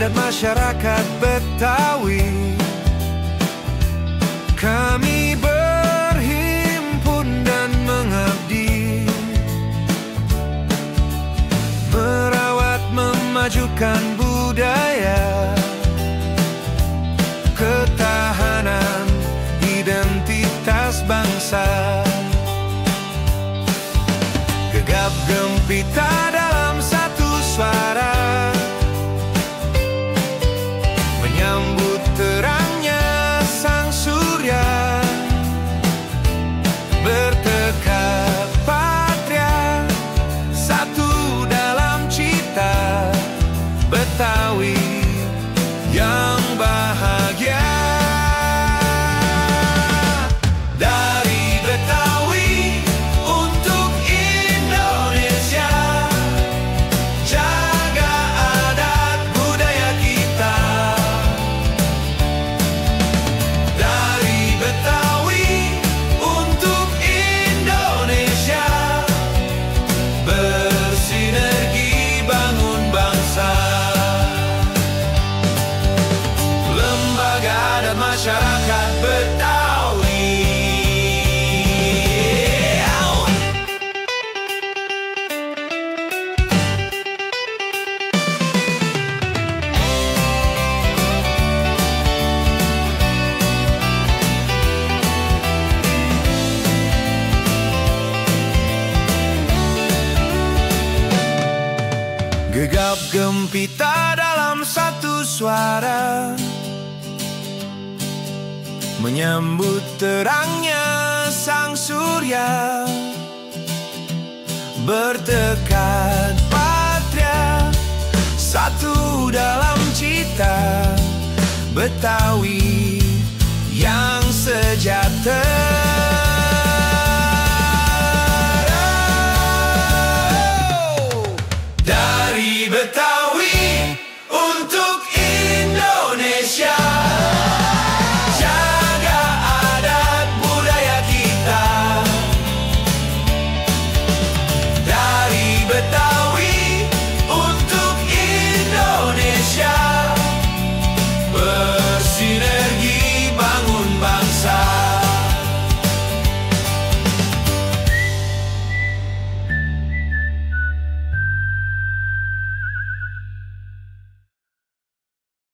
adat masyarakat Betawi. Kami berhimpun dan mengabdi, merawat memajukan budaya, ketahanan identitas bangsa. Gegap gempita dalam satu suara, menyambut terangnya sang surya. Bertekad patria, satu dalam cita Betawi yang bahagia. Dari Betawi untuk Indonesia, jaga adat budaya kita. Dari Betawi untuk Indonesia, bersinergi bangun bangsa. Lembaga Adat Masyarakat Betawi. Gegap gempita dalam satu suara, menyambut terangnya sang surya. Bertekad patria, satu dalam cita Betawi yang sejahtera. Dari Betawi untuk Indonesia,